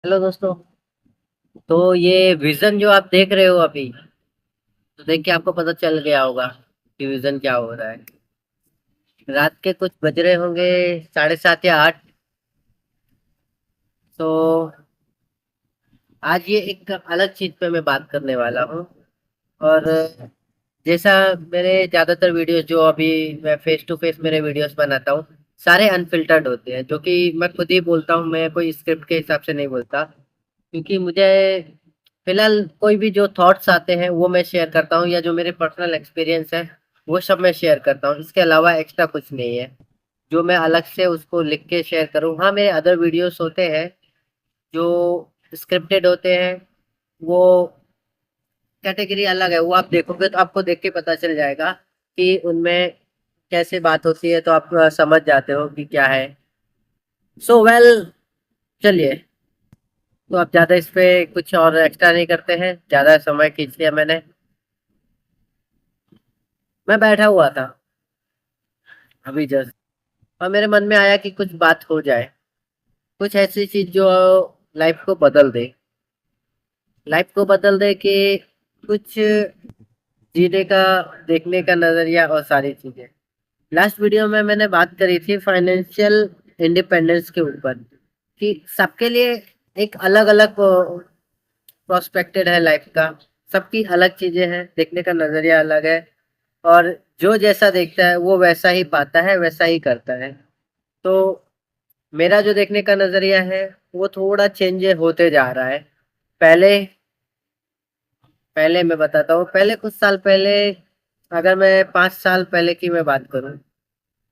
Hello दोस्तों। तो ये विजन जो आप देख रहे हो अभी, तो देख के आपको पता चल गया होगा कि विजन क्या हो रहा है। रात के कुछ बज रहे होंगे, 7:30 या 8। तो आज ये एक अलग चीज पे मैं बात करने वाला हूँ। और जैसा मेरे ज्यादातर वीडियोस जो अभी मैं फेस टू फेस मेरे वीडियोस बनाता हूँ, सारे अनफिल्टर्ड होते हैं, जो कि मैं खुद ही बोलता हूँ, मैं कोई स्क्रिप्ट के हिसाब से नहीं बोलता। क्योंकि मुझे फिलहाल कोई भी जो थॉट्स आते हैं वो मैं शेयर करता हूँ, या जो मेरे पर्सनल एक्सपीरियंस है वो सब मैं शेयर करता हूँ। इसके अलावा एक्स्ट्रा कुछ नहीं है जो मैं अलग से उसको लिख के शेयर करूँ। हाँ, मेरे अदर वीडियोस होते हैं जो स्क्रिप्टेड होते हैं, वो कैटेगरी अलग है। वो आप देखोगे तो आपको देख के पता चल जाएगा कि उनमें कैसे बात होती है, तो आप समझ जाते हो कि क्या है। सो वेल, चलिए। तो आप ज्यादा इस पे कुछ और एक्स्ट्रा नहीं करते हैं, ज्यादा समय खींच लिया मैंने। मैं बैठा हुआ था अभी जस्ट, और मेरे मन में आया कि कुछ बात हो जाए, कुछ ऐसी चीज जो लाइफ को बदल दे। लाइफ को बदल दे कि कुछ जीने का, देखने का नजरिया और सारी चीजें। लास्ट वीडियो में मैंने बात करी थी फाइनेंशियल इंडिपेंडेंस के ऊपर, कि सबके लिए एक अलग अलग प्रोस्पेक्टेड है लाइफ का। सबकी अलग चीजें हैं, देखने का नजरिया अलग है। और जो जैसा देखता है वो वैसा ही पाता है, वैसा ही करता है। तो मेरा जो देखने का नजरिया है वो थोड़ा चेंज होते जा रहा है। पहले पहले मैं बताता हूँ, पहले कुछ साल पहले, अगर मैं 5 साल पहले की मैं बात करूँ,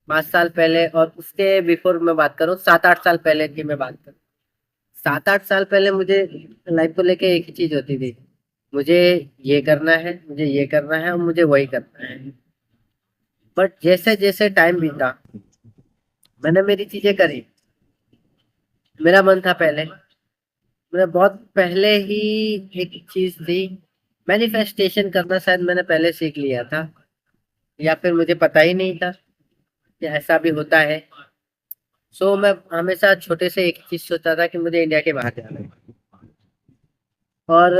5 साल पहले और उसके बिफोर मैं बात करूँ, 7-8 साल पहले की मैं बात करूँ। 7-8 साल पहले मुझे लाइफ को लेके एक ही चीज होती थी, मुझे ये करना है, मुझे ये करना है और मुझे वही करना है। बट जैसे जैसे टाइम बीता, मैंने मेरी चीजें करी। मेरा मन था पहले, मैं बहुत पहले ही एक चीज थी, मैनिफेस्टेशन करना शायद मैंने पहले सीख लिया था, या फिर मुझे पता ही नहीं था कि ऐसा भी होता है। सो मैं हमेशा छोटे से एक चीज सोचता था कि मुझे इंडिया के बाहर जाना है। और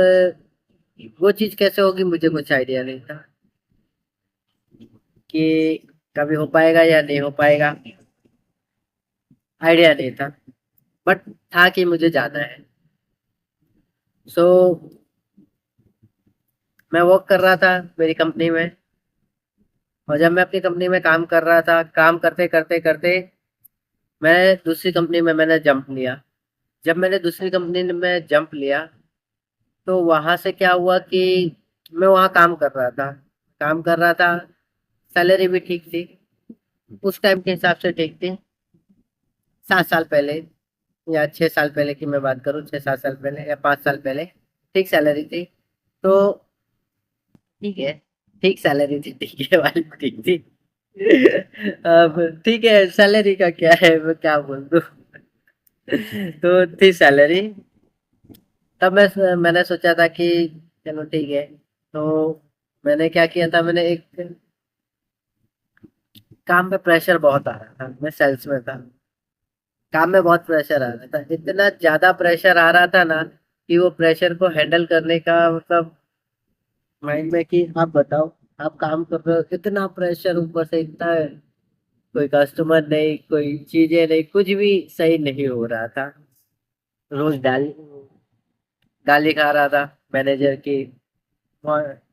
वो चीज कैसे होगी मुझे कुछ आइडिया नहीं था कि कभी हो पाएगा या नहीं हो पाएगा, आइडिया नहीं था। बट था कि मुझे जाना है। सो मैं वर्क कर रहा था मेरी कंपनी में। और जब मैं अपनी कंपनी में काम कर रहा था, काम करते करते करते मैं दूसरी कंपनी में मैंने जंप लिया। जब मैंने दूसरी कंपनी में जंप लिया, तो वहां से क्या हुआ कि मैं वहां काम कर रहा था। सैलरी भी ठीक थी, उस टाइम के हिसाब से ठीक थी। 7 साल पहले या 6 साल पहले की मैं बात करूँ, 6-7 साल पहले या 5 साल पहले ठीक सैलरी थी। तो ठीक है, ठीक सैलरी थी, ठीक है वाली ठीक थी। अब ठीक है, सैलरी का क्या है, मैं क्या बोल दूं। तो थी सैलरी। तब मैंने सोचा था कि चलो ठीक है। तो मैंने क्या किया था, मैंने एक काम में प्रेशर बहुत आ रहा था, मैं सेल्स में था। काम में बहुत प्रेशर आ रहा था, इतना ज्यादा प्रेशर आ रहा था ना कि वो प्रेशर को हैंडल करने का मतलब माइंड में कि आप बताओ, आप काम कर रहे हो, इतना प्रेशर, ऊपर से इतना, कोई कस्टमर नहीं, कोई चीजें नहीं, कुछ भी सही नहीं हो रहा था। रोज गाली गाली खा रहा था मैनेजर की।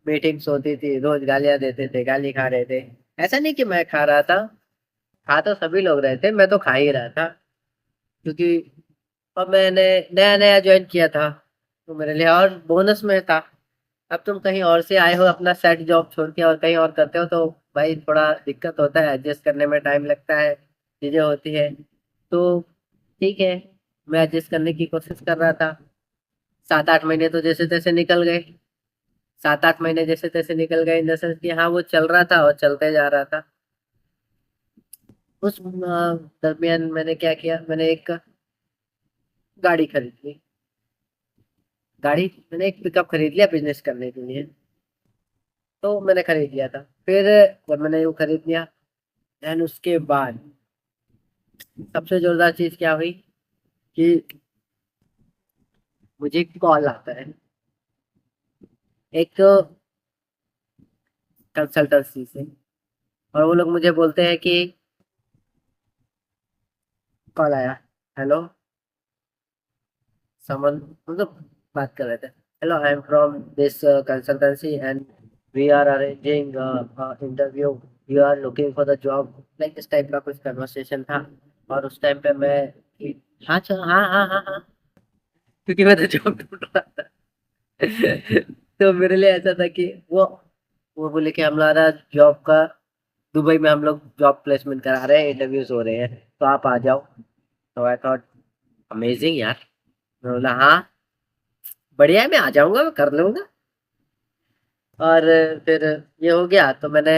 मीटिंग्स होती थी, रोज गालियां देते थे, गाली खा रहे थे। ऐसा नहीं कि मैं खा रहा था, खा तो सभी लोग रहे थे, मैं तो खा ही रहा था। क्योंकि अब मैंने नया नया ज्वाइन किया था, तो मेरे लिए और बोनस में था। अब तुम कहीं और से आए हो, अपना सेट जॉब छोड़ के और कहीं और करते हो, तो भाई थोड़ा दिक्कत होता है, एडजस्ट करने में टाइम लगता है, चीजें होती है। तो ठीक है, मैं एडजस्ट करने की कोशिश कर रहा था। 7-8 महीने तो जैसे तैसे निकल गए। 7-8 महीने जैसे तैसे निकल गए, इन द सेंस कि हाँ, वो चल रहा था और चलते जा रहा था। उस दरमियान मैंने क्या किया, मैंने एक गाड़ी खरीद ली। गाड़ी, मैंने एक पिकअप खरीद लिया बिजनेस करने के लिए। तो मैंने खरीद लिया था। फिर जब मैंने वो खरीद लिया, देन उसके बाद सबसे जोरदार चीज क्या हुई कि मुझे कॉल आता है एक कंसल्टेंसी से, और वो लोग मुझे बोलते हैं कि कॉल आया, हेलो, समन, मतलब बात कर रहे थे, hello I am from this consultancy and we are arranging interview, you are looking for the job, like इस टाइप का कुछ कन्वर्सेशन था। और उस टाइम पे मैं हाँ हाँ हाँ हाँ हाँ, क्योंकि मैं तो जॉब ढूंढ रहा था। तो मेरे लिए ऐसा था कि वो बोले कि हमारा जॉब का दुबई में हम लोग जॉब प्लेसमेंट करा रहे हैं, इंटरव्यूज हो रहे हैं, तो आप आ जाओ। तो आई थॉट अमेजिंग यार। मैं बोला हाँ बढ़िया है, मैं आ जाऊंगा, मैं कर लूंगा। और फिर ये हो गया तो मैंने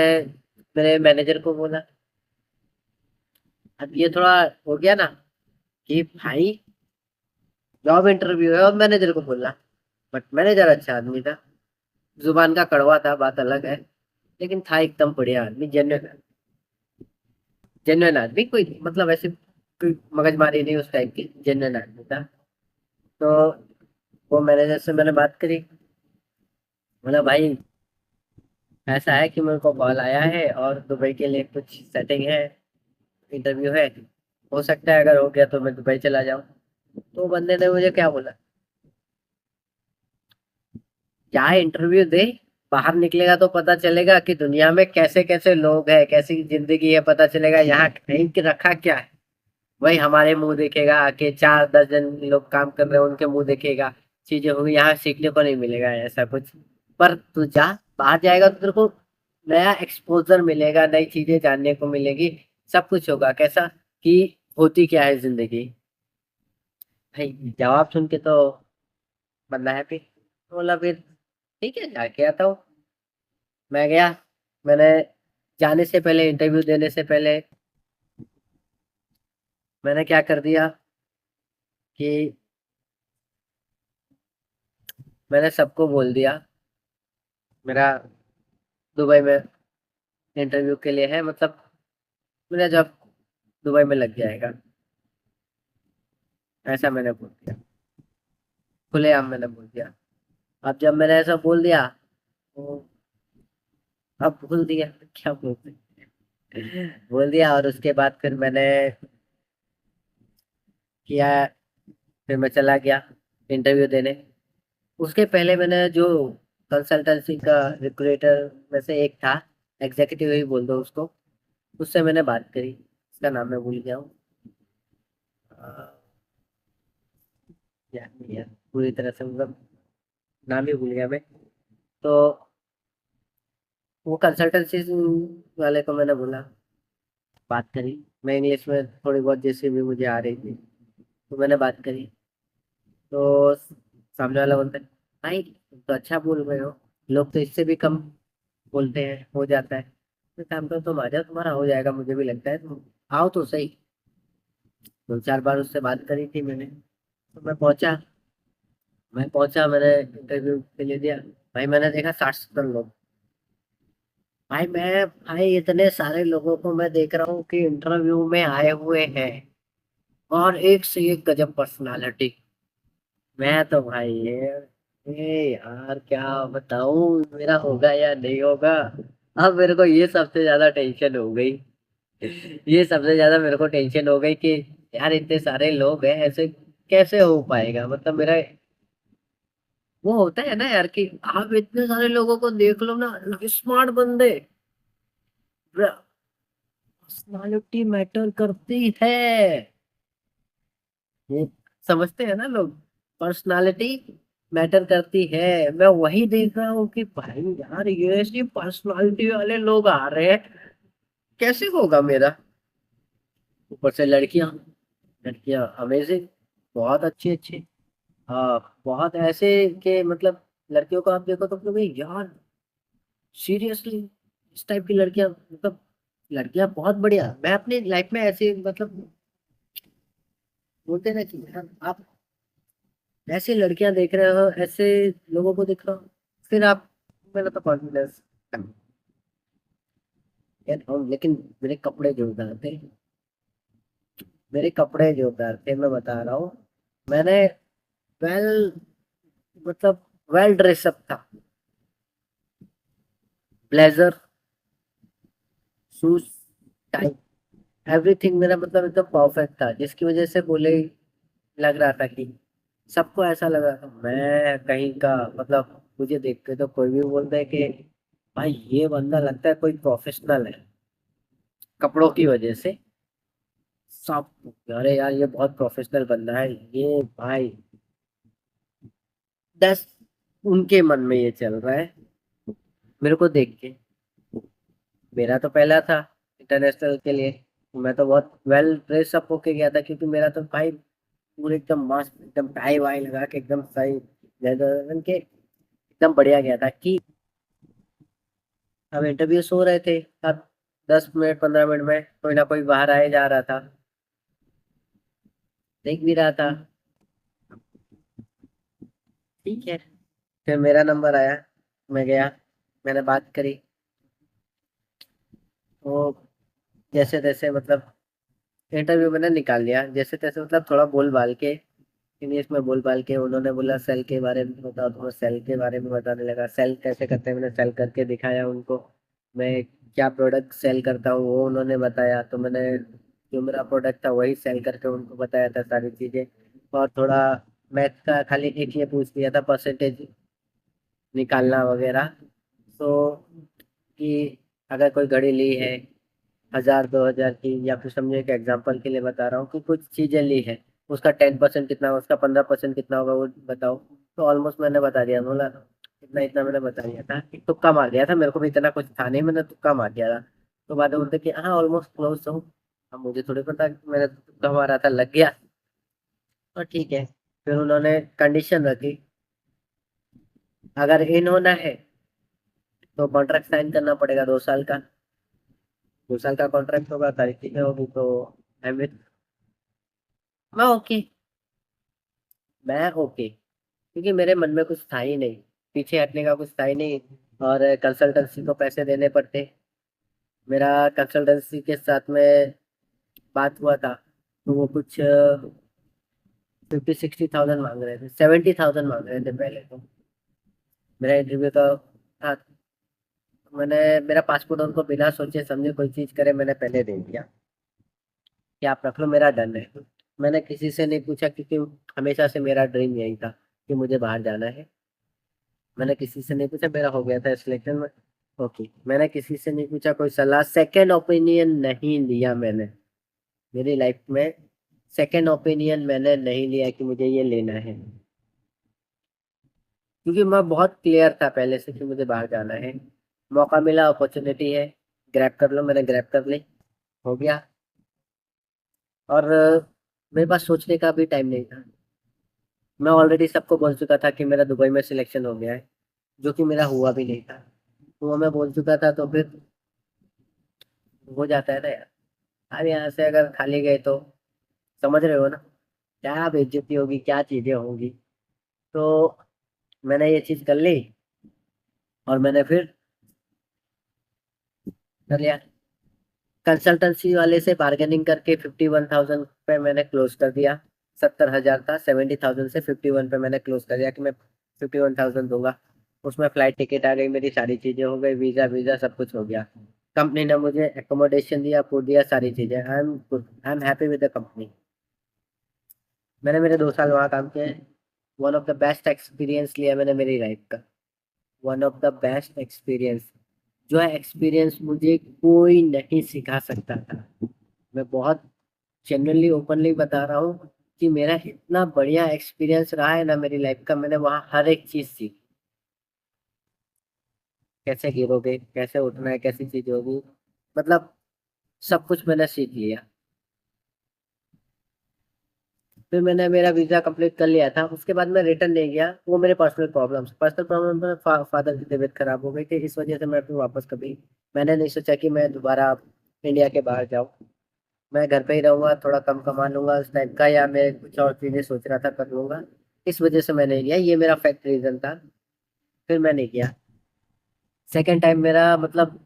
मेरे मैनेजर को बोला। अब ये थोड़ा हो गया ना कि भाई जॉब इंटरव्यू है और मैनेजर को बोलना, बट मैनेजर अच्छा आदमी था, जुबान का कड़वा था, बात अलग है, लेकिन था एकदम बढ़िया आदमी, जेन्युइन जेन्युइन आदमी, कोई मतलब ऐसे कोई मगजमारी नहीं उस टाइप की, जेन्युइन आदमी था। तो वो मैनेजर से मैंने बात करी, बोला भाई ऐसा है कि मेरे को कॉल आया है और दुबई के लिए कुछ सेटिंग है, इंटरव्यू है, हो सकता है अगर हो गया तो मैं दुबई चला जाऊँ। तो बंदे ने मुझे क्या बोला, क्या इंटरव्यू दे, बाहर निकलेगा तो पता चलेगा कि दुनिया में कैसे कैसे लोग हैं, कैसी जिंदगी है, पता चलेगा यहाँ कहीं के रखा क्या है। वही हमारे मुंह देखेगा, आके 4 दर्जन लोग काम कर रहे हैं उनके मुंह देखेगा, चीजें होंगी, यहाँ सीखने को नहीं मिलेगा ऐसा कुछ। पर तू जा, बाहर जाएगा तो तेरे को नया एक्सपोजर मिलेगा, नई चीजें जानने को मिलेगी, सब कुछ होगा कैसा कि होती क्या है जिंदगी। भाई जवाब सुन के तो बंदा हैप्पी, बोला फिर ठीक है जाके आता हूँ। मैं गया, मैंने जाने से पहले, इंटरव्यू देने से पहले मैंने क्या कर दिया कि मैंने सबको बोल दिया मेरा दुबई में इंटरव्यू के लिए है, मतलब मेरा जॉब दुबई में लग जाएगा, ऐसा मैंने बोल दिया, खुलेआम मैंने बोल दिया। अब जब मैंने ऐसा बोल दिया तो अब भूल दिया, क्या बोलते, बोल दिया। और उसके बाद फिर मैंने किया, फिर मैं चला गया इंटरव्यू देने। उसके पहले मैंने जो कंसल्टेंसी का रिक्रूटर में से एक था, एग्जीक्यूटिव ही बोल दो उसको, उससे मैंने बात करी, उसका नाम मैं भूल गया हूँ, याद नहीं यार पूरी तरह से, मतलब नाम ही भूल गया मैं। तो वो कंसल्टेंसी वाले को मैंने बोला, बात करी, मैं इंग्लिश में थोड़ी बहुत जैसे भी मुझे आ रही थी, तो मैंने बात करी। तो सामने वाला बोलता है भाई तुम तो अच्छा बोल रहे हो, लोग तो इससे भी कम बोलते हैं, हो जाता है। मैं काम करो, तुम आ जाओ, तुम्हारा हो जाएगा, मुझे भी लगता है, तुम आओ तो सही। 2 4 बार उससे बात करी थी मैंने। तो मैं पहुंचा, मैंने इंटरव्यू के लिए दिया। भाई मैंने देखा 60 70 लोग। भाई इतने सारे लोगों को मैं देख रहा हूँ कि इंटरव्यू में आए हुए हैं, और एक से एक गजब पर्सनालिटी। मैं तो भाई ये यार क्या बताऊं, मेरा होगा या नहीं होगा। अब मेरे को ये सबसे ज्यादा टेंशन हो गई, ये सबसे ज्यादा मेरे को टेंशन हो गई कि यार इतने सारे लोग हैं, ऐसे कैसे हो पाएगा, मतलब मेरा वो होता है ना यार कि आप इतने सारे लोगों को देख लो ना, स्मार्ट बंदे, पर्सनालिटी मैटर करती है, ये समझते हैं ना लोग, पर्सनालिटी मैटर करती है। मैं वही देख रहा हूँ कि भाई यार ये ऐसी पर्सनालिटी वाले लोग आ रहे हैं, कैसे होगा मेरा। ऊपर से लड़कियां, लड़कियां अमेजिंग, बहुत अच्छी अच्छी, हाँ बहुत ऐसे के मतलब लड़कियों को आप देखो तो भाई यार सीरियसली इस टाइप की लड़कियां, मतलब लड़कियां बहुत बढ़िया, मैं अपनी लाइफ में ऐसे मतलब बोलते हैं ना कि हाँ, आप ऐसी लड़कियां देख रहे हो, ऐसे लोगों को देख रहे हो, फिर आप, मेरा तो कॉन्फिडेंस लेकिन मेरे कपड़े जोरदार थे, मेरे कपड़े जोरदार थे, मैं बता रहा हूँ। मैंने वेल मतलब वेल ड्रेसअप था। ब्लेजर, शूज, टाई, एवरीथिंग मेरा मतलब एकदम परफेक्ट था, जिसकी वजह से बोले लग रहा था कि सबको ऐसा लग रहा था मैं कहीं का मतलब, मुझे देख के तो कोई भी बोलता है कि भाई ये बंदा लगता है कोई प्रोफेशनल है, कपड़ों की वजह से सब, अरे यार ये बहुत प्रोफेशनल बंदा है ये भाई। दस उनके मन में ये चल रहा है मेरे को देख के। मेरा तो पहला था इंटरनेशनल के लिए, मैं तो बहुत वेल ड्रेस अप होके गया था, क्योंकि मेरा तो भाई पूरे एकदम मस्त एकदम टाई वाई लगा के एकदम सही लेदर के एकदम बढ़िया गया था कि अब इंटरव्यूज हो रहे थे। अब 10 मिनट 15 मिनट में कोई ना कोई बाहर आए जा रहा था, देख भी रहा था। ठीक है, फिर मेरा नंबर आया, मैं गया, मैंने बात करी। वो जैसे तैसे मतलब इंटरव्यू मैंने निकाल लिया जैसे तैसे, मतलब थोड़ा बोल बाल के इंग्लिश में बोल बाल के। उन्होंने बोला सेल के बारे में बताओ, तो मैं सेल के बारे में बताने लगा, सेल कैसे करते हैं मैंने सेल करके दिखाया उनको। मैं क्या प्रोडक्ट सेल करता हूँ वो उन्होंने बताया, तो मैंने जो मेरा प्रोडक्ट था वही सेल करके उनको बताया था सारी चीज़ें। और थोड़ा मैथ का खाली एक ये पूछ लिया था, परसेंटेज निकालना वगैरह। तो कि अगर कोई घड़ी ली है 1000 2000 की, या फिर समझो एक एग्जांपल के लिए बता रहा हूँ कि कुछ चीजें ली है, उसका 10% कितना होगा, उसका 15% कितना होगा वो बताओ। तो ऑलमोस्ट मैंने बता दिया, बोला इतना इतना मैंने बता दिया था, एक तुक्का मार दिया था, मेरे को भी इतना कुछ था नहीं, मैंने तुक्का मार दिया था। तो बाद में बोलते कि हाँ ऑलमोस्ट क्लोज हूँ। अब मुझे थोड़ी पता कि मैंने तुक्का मारा था, लग गया। तो ठीक है, फिर उन्होंने कंडीशन रखी, अगर इन होना है तो कॉन्ट्रैक्ट साइन करना पड़ेगा 2 साल का। 2 साल का कॉन्ट्रैक्ट होगा, तारीख ठीक होगी तो आई एम विथ, मैं ओके, मैं ओके, क्योंकि मेरे मन में कुछ था ही नहीं, पीछे हटने का कुछ था ही नहीं। और कंसल्टेंसी को पैसे देने पड़ते। मेरा कंसल्टेंसी के साथ में बात हुआ था, तो वो कुछ 50 60 थाउजेंड मांग रहे थे, 70 थाउजेंड मांग रहे थे पहले तो। मेरा इंटरव्यू का था, मैंने मेरा पासपोर्ट उनको बिना सोचे समझे कोई चीज़ करे मैंने पहले दे दिया कि आप रख लो, मेरा डन है। मैंने किसी से नहीं पूछा, क्योंकि हमेशा से मेरा ड्रीम यही था कि मुझे बाहर जाना है। मैंने किसी से नहीं पूछा, मेरा हो गया था सिलेक्शन में। ओके, मैंने किसी से नहीं पूछा, कोई सलाह सेकंड ओपिनियन नहीं लिया मैंने मेरी लाइफ में। सेकंड ओपिनियन मैंने नहीं लिया कि मुझे ये लेना है, क्योंकि मैं बहुत क्लियर था पहले से कि मुझे बाहर जाना है। मौका मिला, अपॉर्चुनिटी है, ग्रैब कर लो, मैंने ग्रैब कर ली, हो गया। और मेरे पास सोचने का भी टाइम नहीं था। मैं ऑलरेडी सबको बोल चुका था कि मेरा दुबई में सिलेक्शन हो गया है, जो कि मेरा हुआ भी नहीं था। तो वो मैं बोल चुका था, तो फिर हो जाता है ना यार। अरे यहाँ से अगर खाली गए तो समझ रहे हो ना, क्या बेइज्जती होगी, क्या चीजें होंगी। तो मैंने ये चीज कर ली, और मैंने फिर कर लिया। कंसल्टेंसी वाले से बार्गेनिंग करके 51,000 पे मैंने क्लोज कर दिया। 70,000 था, 70,000 से 51 पे मैंने क्लोज कर दिया कि मैं 51,000 दूंगा। उसमें फ्लाइट टिकट आ गई, मेरी सारी चीजें हो गई, वीजा वीजा सब कुछ हो गया। कंपनी ने मुझे एकोमोडेशन दिया, फूड दिया, सारी चीजें, I am good, I am happy with the company. मैंने मेरे 2 साल वहाँ काम किए। One of the best experience लिया मैंने मेरी लाइफ का, one of the best experience, जो है एक्सपीरियंस मुझे कोई नहीं सिखा सकता था। मैं बहुत जेन्युइनली ओपनली बता रहा हूँ कि मेरा इतना बढ़िया एक्सपीरियंस रहा है ना मेरी लाइफ का, मैंने वहाँ हर एक चीज सीखी। कैसे गिरोगे, कैसे उठना है, कैसी चीज होगी, मतलब सब कुछ मैंने सीख लिया। फिर मैंने मेरा वीजा कंप्लीट कर लिया था, उसके बाद मैं रिटर्न नहीं गया। वो मेरे पर्सनल प्रॉब्लम में फादर की तबीयत खराब हो गई थी, इस वजह से मैं फिर वापस कभी, मैंने नहीं सोचा कि मैं दोबारा इंडिया के बाहर जाऊँ। मैं घर पे ही रहूंगा, थोड़ा कम कमा लूंगा उस टाइप का, या मैं कुछ और चीजें सोच रहा था कर लूंगा। इस वजह से मैंने लिया, ये मेरा फैक्ट रीजन था। फिर मैंने किया सेकेंड टाइम मेरा मतलब,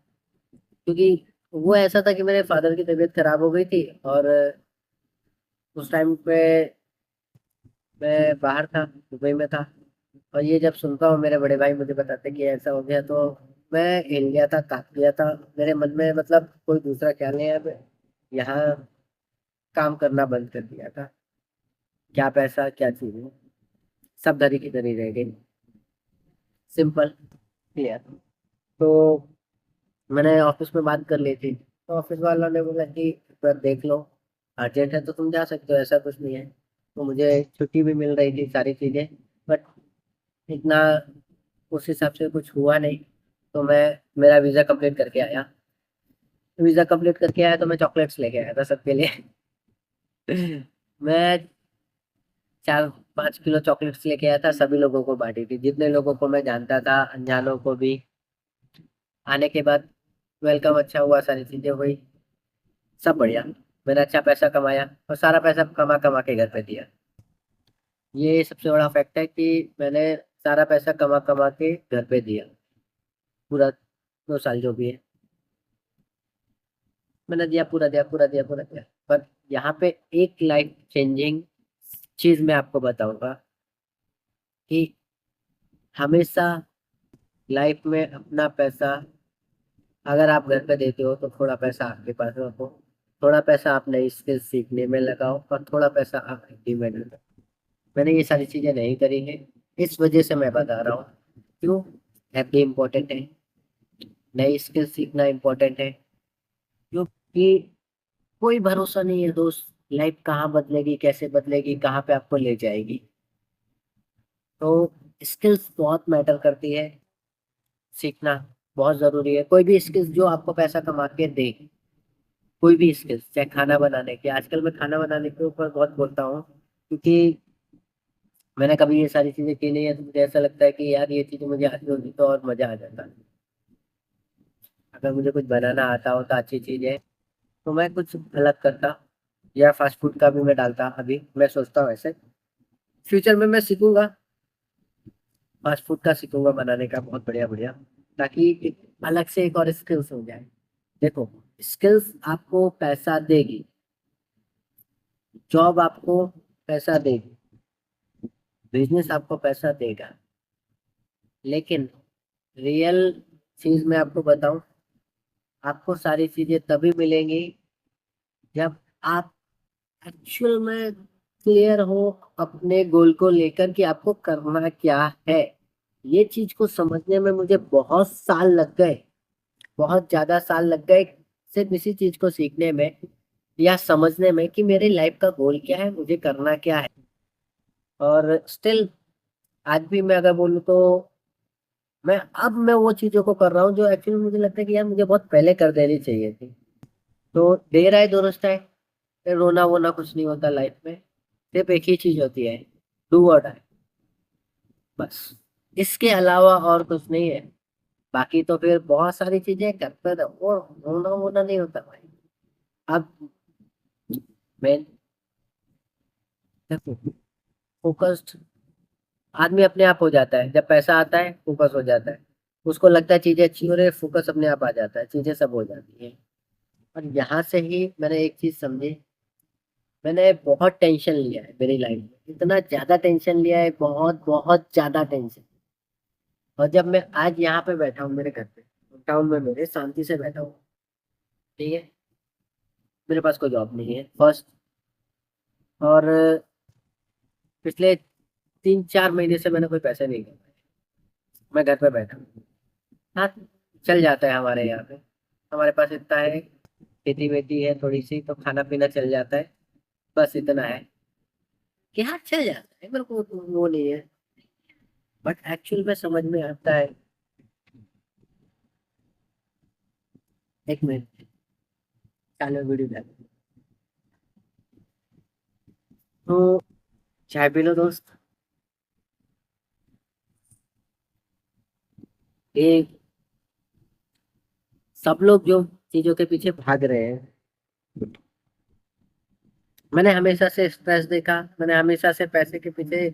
क्योंकि वो ऐसा था कि मेरे फादर की तबीयत खराब हो गई थी, और उस टाइम पे मैं बाहर था, दुबई में था। और ये जब सुनता हूँ मेरे बड़े भाई मुझे बताते कि ऐसा हो गया, तो मैं हिल गया था, कांप गया था। मेरे मन में मतलब कोई दूसरा ख्याल नहीं है। मैं यहाँ काम करना बंद कर दिया था। क्या पैसा क्या चीज़, सब धरी की धरी रह गई। Simple clear. तो मैंने ऑफिस में बात कर ली थी, तो ऑफिस वालों ने बोला कि एक बार देख लो, अर्जेंट है तो तुम जा सकते हो, ऐसा कुछ नहीं है। तो मुझे छुट्टी भी मिल रही थी, सारी चीज़ें। बट इतना उस हिसाब से कुछ हुआ नहीं। तो मैं मेरा वीज़ा कंप्लीट करके आया। वीज़ा कंप्लीट करके आया तो मैं चॉकलेट्स लेके आया था सबके लिए। मैं 4-5 किलो चॉकलेट्स लेके आया था, सभी लोगों को बांटी थी, जितने लोगों को मैं जानता था, अनजानों को भी। आने के बाद वेलकम अच्छा हुआ, सारी चीजें हुई, सब बढ़िया। मैंने अच्छा पैसा कमाया और सारा पैसा कमा कमा के घर पे दिया। ये सबसे बड़ा फैक्ट है कि मैंने सारा पैसा कमा कमा के घर पे दिया, पूरा 2 साल जो भी है मैंने दिया, पूरा दिया, पूरा दिया, पूरा दिया। पर यहाँ पे एक लाइफ चेंजिंग चीज मैं आपको बताऊंगा कि हमेशा लाइफ में अपना पैसा, अगर आप घर पे देते हो तो थोड़ा पैसा आपके पास रखो, थोड़ा पैसा आप नई स्किल सीखने में लगाओ, और थोड़ा पैसा आप एफडी में लगाओ। मैंने ये सारी चीजें नहीं करी है, इस वजह से मैं बता रहा हूँ। क्यों? एफडी इम्पोर्टेंट है, नई स्किल सीखना इम्पोर्टेंट है। क्योंकि कोई भरोसा नहीं है दोस्त, लाइफ कहाँ बदलेगी, कैसे बदलेगी, कहाँ पे आपको ले जाएगी। तो स्किल्स बहुत मैटर करती है, सीखना बहुत जरूरी है। कोई भी स्किल्स जो आपको पैसा कमा के दे, कोई भी स्किल्स, चाहे खाना बनाने की, आजकल मैं खाना बनाने के ऊपर बहुत बोलता हूँ, क्योंकि मैंने कभी ये सारी चीजें की नहीं है। तो मुझे ऐसा लगता है कि यार ये चीजें मुझे आती होती तो और मजा आ जाता। अगर मुझे कुछ बनाना आता होता, अच्छी चीज है, तो मैं कुछ अलग करता, या फास्ट फूड का भी मैं डालता। अभी मैं सोचता हूँ ऐसे, फ्यूचर में मैं सीखूंगा, फास्ट फूड का सीखूंगा बनाने का, बहुत बढ़िया बढ़िया, ताकि एक अलग से एक और स्किल्स हो जाए। देखो, स्किल्स आपको पैसा देगी, जॉब आपको पैसा देगी, बिजनेस आपको पैसा देगा, लेकिन रियल चीज मैं आपको बताऊं, आपको सारी चीजें तभी मिलेंगी जब आप एक्चुअल में क्लियर हो अपने गोल को लेकर कि आपको करना क्या है। ये चीज को समझने में मुझे बहुत साल लग गए, बहुत ज्यादा साल लग गए, सिर्फ इसी चीज को सीखने में या समझने में कि मेरी लाइफ का गोल क्या है, मुझे करना क्या है। और स्टिल आज भी मैं अगर बोलूँ तो मैं वो चीजों को कर रहा हूँ जो एक्चुअली मुझे लगता है कि यार मुझे बहुत पहले कर देनी चाहिए थी। तो देर आए दुरुस्त है, फिर रोना वोना कुछ नहीं होता लाइफ में। सिर्फ एक ही चीज होती है, डू और डाई, बस। इसके अलावा और कुछ नहीं है। बाकी तो फिर बहुत सारी चीजें करते रहो, और रोना वोना नहीं होता भाई। अब मैं फोकस्ड आदमी अपने आप हो जाता है, जब पैसा आता है फोकस हो जाता है, उसको लगता है चीजें अच्छी हो रही है, फोकस अपने आप आ जाता है, चीजें सब हो जाती है। और यहाँ से ही मैंने एक चीज समझी, मैंने बहुत टेंशन लिया है मेरी लाइफ में, इतना ज्यादा टेंशन लिया है, बहुत बहुत ज्यादा टेंशन। और जब मैं आज यहाँ पे बैठा हूँ मेरे घर पे, टाउन में, मेरे शांति से बैठा हूँ, ठीक है, मेरे पास कोई जॉब नहीं है फर्स्ट। और पिछले 3-4 महीने से मैंने कोई पैसे नहीं कमाए, मैं घर पे बैठा हूँ। हाँ, चल जाता है हमारे यहाँ पे, हमारे पास इतना है, खेती वेती है थोड़ी सी, तो खाना पीना चल जाता है, बस इतना है कि हाँ चल जाता है, मेरे को वो नहीं है। बट एक्चुअल में समझ में आता है। एक मिनट, चालू वीडियो डाल। तो चाय पी लो दोस्त। ये सब लोग जो चीजों के पीछे भाग रहे हैं, मैंने हमेशा से स्ट्रेस देखा, मैंने हमेशा से पैसे के पीछे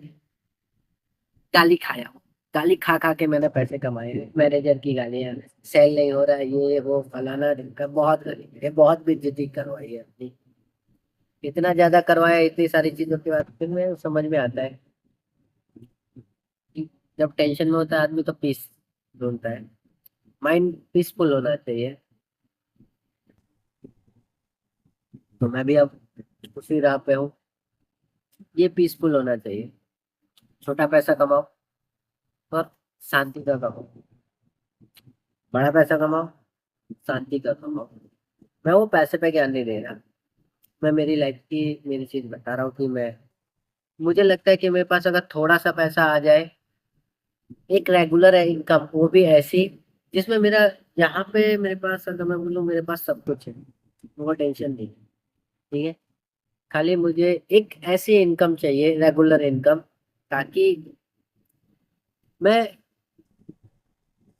गाली खाया हूँ। गाली खा खा के मैंने पैसे कमाए हैं, मैनेजर की गालियां, सेल नहीं हो रहा है, ये वो फलाना ढिमका, बहुत गाली है, बहुत बेइज्जती करवाई है अपनी, इतना ज्यादा करवाया इतनी सारी चीजों के बाद फिर में समझ में आता है कि जब टेंशन में होता है आदमी तो पीस ढूंढता है। माइंड पीसफुल होना चाहिए। तो मैं भी अब उसी राह पे हूँ। ये पीसफुल होना चाहिए। छोटा पैसा कमाओ और शांति का कमाओ। बड़ा पैसा कमाओ, शांति का कमाओ। मैं वो पैसे पे ज्ञान नहीं दे रहा। मैं मेरी लाइफ की मेरी चीज बता रहा हूँ कि मैं मुझे लगता है कि मेरे पास अगर थोड़ा सा पैसा आ जाए, एक रेगुलर इनकम, वो भी ऐसी जिसमें मेरा, यहाँ पे मेरे पास अगर मैं बोलूँ मेरे पास सब कुछ है, वो टेंशन नहीं है, ठीक है। खाली मुझे एक ऐसी इनकम चाहिए, रेगुलर इनकम, ताकि मैं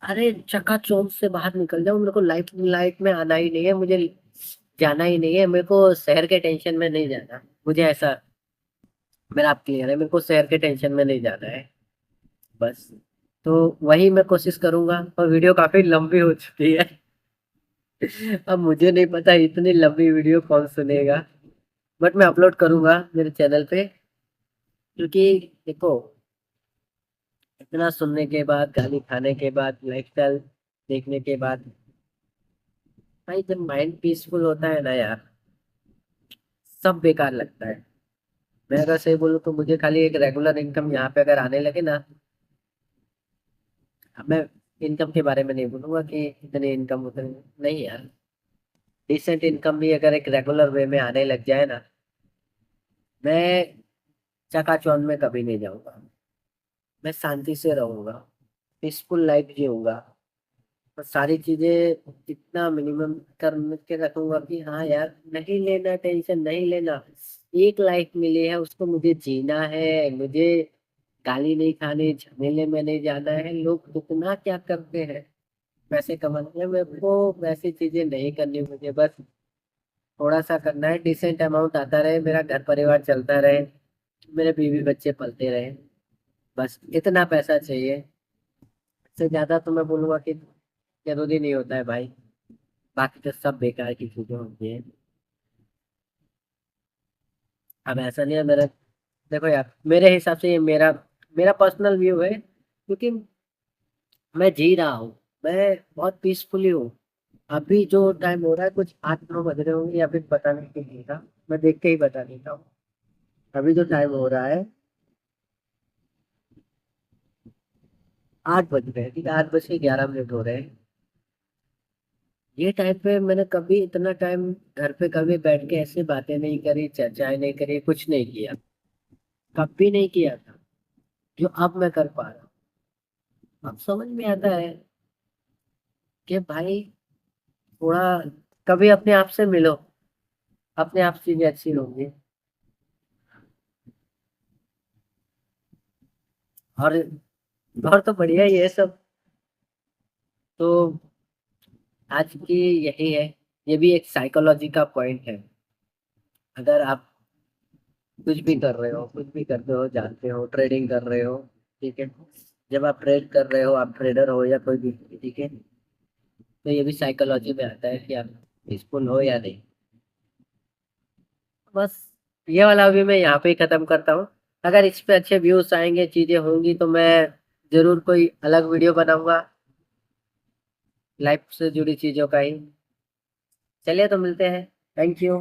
अरे चकाचौंध से बाहर निकल जाऊं। मेरे को लाइफ लाइफ में आना ही नहीं है, मुझे जाना ही नहीं है, मेरे को शहर के टेंशन में नहीं जाना। मुझे ऐसा, मेरा आप क्लियर है, मेरे को शहर के टेंशन में नहीं जाना है बस। तो वही मैं कोशिश करूंगा। और वीडियो काफी लंबी हो चुकी है। अब मुझे नहीं पता इतनी लंबी वीडियो कौन सुनेगा, बट मैं अपलोड करूंगा मेरे चैनल पे। क्योंकि देखो, इतना सुनने के बाद, गाली खाने के बाद, लाइफस्टाइल देखने के बाद, भाई जब माइंड पीसफुल होता है ना यार, सब बेकार लगता है। मैं अगर सही बोलूँ तो मुझे खाली एक रेगुलर इनकम यहाँ पे अगर आने लगे ना, अब मैं इनकम के बारे में नहीं बोलूंगा कि इतनी इनकम उतनी नहीं यार। डिसेंट इनकम भी अगर एक रेगुलर वे में आने लग जाए ना, मैं चकाचौंध में कभी नहीं जाऊंगा। मैं शांति से रहूंगा, पीसफुल लाइफ जीऊंगा। और सारी चीजें इतना मिनिमम कर के रखूंगा कि हाँ यार, नहीं लेना टेंशन, नहीं लेना। एक लाइफ मिली है, उसको मुझे जीना है। मुझे गाली नहीं खानी, झमेले में नहीं जाना है। लोग कितना क्या करते हैं पैसे कमाने में, मेरे को वैसी चीजें नहीं करनी। मुझे बस थोड़ा सा करना है, डिसेंट अमाउंट आता रहे, मेरा घर परिवार चलता रहे, मेरे बीवी बच्चे पलते रहे, बस इतना पैसा चाहिए। इससे ज्यादा तो मैं बोलूंगा कि जरूरी नहीं होता है भाई। बाकी तो सब बेकार की चीजें होती है। अब ऐसा नहीं है मेरा, देखो यार, मेरे हिसाब से ये मेरा मेरा पर्सनल व्यू है, क्योंकि मैं जी रहा हूँ, मैं बहुत पीसफुली हूँ। अभी जो टाइम हो रहा है, कुछ 8-9 बज रहे होंगे या फिर पता नहीं कितनी था, मैं देख के ही बता देता हूँ। अभी जो टाइम हो रहा है, 8 बज रहे हैं, ठीक है, 8 बज के 11 मिनट हो रहे हैं। ये टाइम पे मैंने कभी इतना टाइम घर पे कभी बैठ के ऐसे बातें नहीं करी, चर्चाएं नहीं करी, कुछ नहीं किया, कभी नहीं किया था, जो अब मैं कर पा रहा हूँ। अब समझ में आता है कि भाई थोड़ा कभी अपने आप से मिलो, अपने आप चीजें अच्छी होंगी। और और तो बढ़िया ही है सब। तो आज की यही है। ये भी एक साइकोलॉजी का पॉइंट है। अगर आप कुछ भी कर रहे हो, कुछ भी करते हो, जानते हो, ट्रेडिंग कर रहे हो, ठीक है, जब आप ट्रेड कर रहे हो, आप ट्रेडर हो या कोई भी, ठीक है, तो ये भी साइकोलॉजी में आता है कि आप पीसफुल हो या नहीं। बस ये वाला भी मैं यहाँ पे ही खत्म करता हूँ। अगर इस पे अच्छे व्यूज आएंगे, चीजें होंगी, तो मैं जरूर कोई अलग वीडियो बनाऊंगा लाइफ से जुड़ी चीजों का ही। चलिए तो मिलते हैं। Thank you.